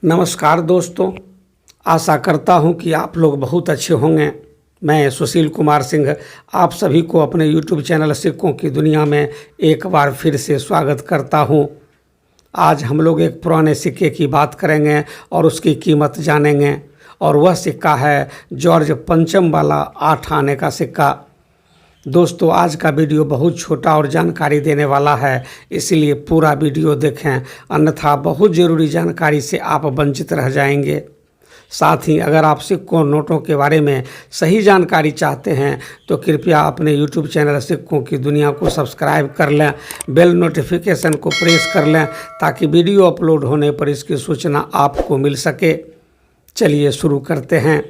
नमस्कार दोस्तों, आशा करता हूं कि आप लोग बहुत अच्छे होंगे। मैं सुशील कुमार सिंह आप सभी को अपने YouTube चैनल सिक्कों की दुनिया में एक बार फिर से स्वागत करता हूं। आज हम लोग एक पुराने सिक्के की बात करेंगे और उसकी कीमत जानेंगे, और वह सिक्का है जॉर्ज पंचम वाला 8 आने का सिक्का। दोस्तों, आज का वीडियो बहुत छोटा और जानकारी देने वाला है, इसलिए पूरा वीडियो देखें, अन्यथा बहुत ज़रूरी जानकारी से आप वंचित रह जाएंगे। साथ ही अगर आप सिक्कों नोटों के बारे में सही जानकारी चाहते हैं तो कृपया अपने YouTube चैनल सिक्कों की दुनिया को सब्सक्राइब कर लें, बेल नोटिफिकेशन को प्रेस कर लें ताकि वीडियो अपलोड होने पर इसकी सूचना आपको मिल सके। चलिए शुरू करते हैं।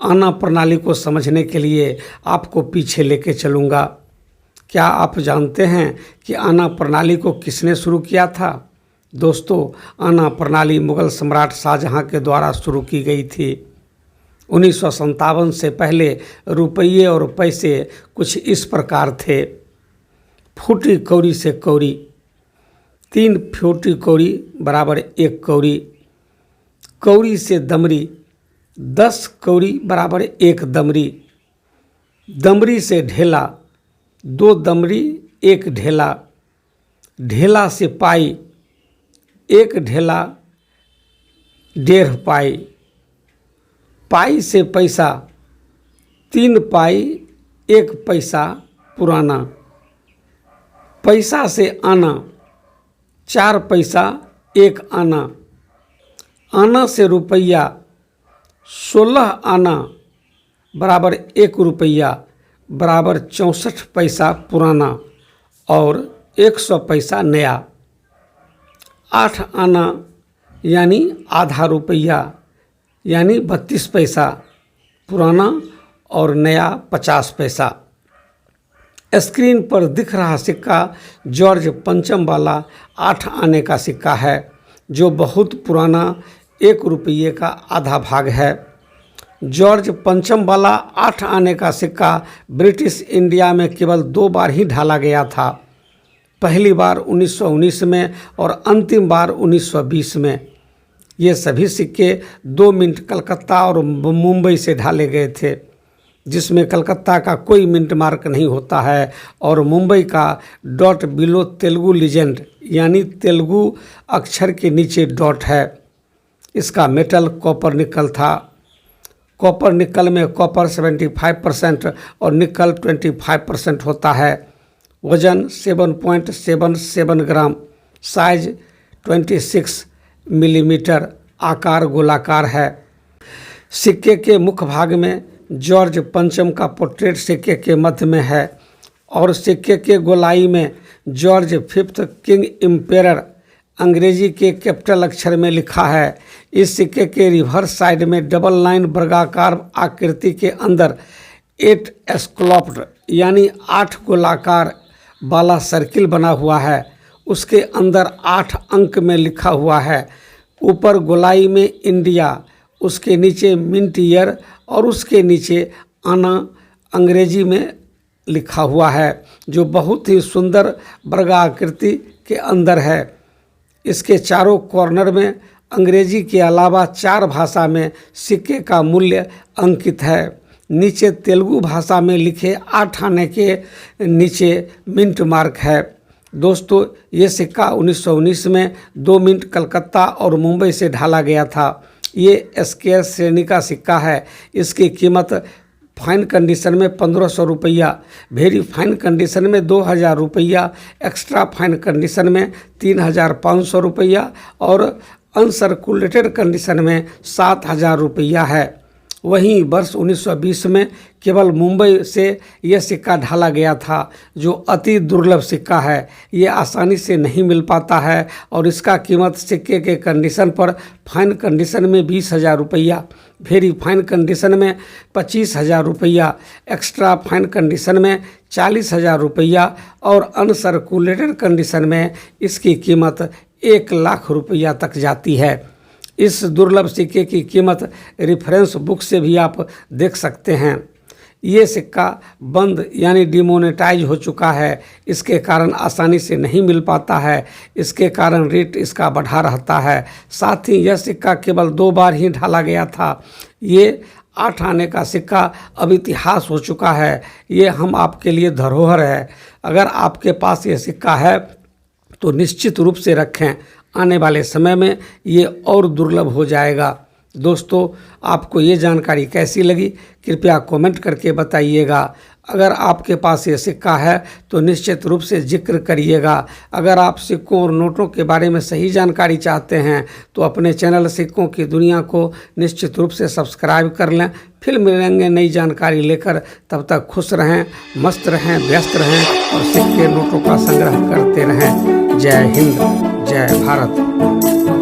आना प्रणाली को समझने के लिए आपको पीछे लेके चलूँगा। क्या आप जानते हैं कि आना प्रणाली को किसने शुरू किया था? दोस्तों, आना प्रणाली मुग़ल सम्राट शाहजहां के द्वारा शुरू की गई थी। 1957 से पहले रुपये और पैसे कुछ इस प्रकार थे। फूटी कौड़ी से कौड़ी, 3 फूटी कौड़ी बराबर 1 कौड़ी। कौड़ी से दमरी, 10 कौड़ी बराबर 1 दमरी। दमरी से ढेला, 2 दमरी 1 ढेला। ढेला से पाई, 1 ढेला 1.5 पाई। पाई से पैसा, 3 पाई 1 पैसा पुराना। पैसा से आना, 4 पैसा 1 आना। आना से रुपया, 16 आना बराबर 1 रुपया बराबर 64 पैसा पुराना और 100 पैसा नया। 8 आना यानी आधा रुपया यानी 32 पैसा पुराना और नया 50 पैसा। स्क्रीन पर दिख रहा सिक्का जॉर्ज पंचम वाला 8 आने का सिक्का है, जो बहुत पुराना 1 रुपये का आधा भाग है। जॉर्ज पंचम वाला 8 आने का सिक्का ब्रिटिश इंडिया में केवल 2 बार ही ढाला गया था। पहली बार 1919 में और अंतिम बार 1920 में। ये सभी सिक्के 2 मिनट कलकत्ता और मुंबई से ढाले गए थे, जिसमें कलकत्ता का कोई मिंट मार्क नहीं होता है और मुंबई का डॉट बिलो तेलुगु लीजेंड यानी तेलुगु अक्षर के नीचे डॉट है। इसका मेटल कॉपर निकल था। कॉपर निकल में कॉपर 75% और निकल 25% होता है। वजन 7.77 ग्राम, साइज 26 मिलीमीटर, आकार गोलाकार है। सिक्के के मुख्य भाग में जॉर्ज पंचम का पोर्ट्रेट सिक्के के मध्य में है और सिक्के के गोलाई में जॉर्ज 5th किंग एम्पेरर अंग्रेजी के कैपिटल अक्षर में लिखा है। इस सिक्के के रिवर्स साइड में डबल लाइन वर्गाकार आकृति के अंदर 8 एस्क्लॉप्ड यानी 8 गोलाकार वाला सर्किल बना हुआ है। उसके अंदर 8 अंक में लिखा हुआ है। ऊपर गोलाई में इंडिया, उसके नीचे मिंट ईयर और उसके नीचे आना अंग्रेजी में लिखा हुआ है, जो बहुत ही सुंदर वर्गाकृति के अंदर है। इसके चारों कॉर्नर में अंग्रेजी के अलावा 4 भाषा में सिक्के का मूल्य अंकित है। नीचे तेलुगु भाषा में लिखे 8 आने के नीचे मिंट मार्क है। दोस्तों, ये सिक्का 1919 में 2 मिनट कलकत्ता और मुंबई से ढाला गया था। ये स्केयर श्रेणी का सिक्का है। इसकी कीमत फाइन कंडीशन में 1500 रुपया, वेरी फाइन कंडीशन में 2000 रुपया, एक्स्ट्रा फाइन कंडीशन में 3500 रुपया और अनसर्कुलेटेड कंडीशन में 7000 रुपया है। वहीं वर्ष 1920 में केवल मुंबई से यह सिक्का ढाला गया था, जो अति दुर्लभ सिक्का है। ये आसानी से नहीं मिल पाता है और इसका कीमत सिक्के के कंडीशन पर फाइन कंडीशन में 20,000 रुपया, वेरी फाइन कंडीशन में 25,000 रुपया, एक्स्ट्रा फाइन कंडीशन में 40,000 रुपया और अनसर्कुलेटेड कंडीशन में इसकी कीमत 1 लाख रुपया तक जाती है। इस दुर्लभ सिक्के की कीमत रेफरेंस बुक से भी आप देख सकते हैं। ये सिक्का बंद यानी डिमोनेटाइज हो चुका है। इसके कारण आसानी से नहीं मिल पाता है। इसके कारण रेट इसका बढ़ा रहता है। साथ ही यह सिक्का केवल 2 बार ही ढाला गया था। ये 8 आने का सिक्का अब इतिहास हो चुका है। ये हम आपके लिए धरोहर है। अगर आपके पास ये सिक्का है तो निश्चित रूप से रखें, आने वाले समय में ये और दुर्लभ हो जाएगा। दोस्तों, आपको ये जानकारी कैसी लगी कृपया कमेंट करके बताइएगा। अगर आपके पास ये सिक्का है तो निश्चित रूप से जिक्र करिएगा। अगर आप सिक्कों और नोटों के बारे में सही जानकारी चाहते हैं तो अपने चैनल सिक्कों की दुनिया को निश्चित रूप से सब्सक्राइब कर लें। फिर मिलेंगे नई जानकारी लेकर। तब तक खुश रहें, मस्त रहें, व्यस्त रहें और सिक्के नोटों का संग्रह करते रहें। जय हिंद, जय भारत।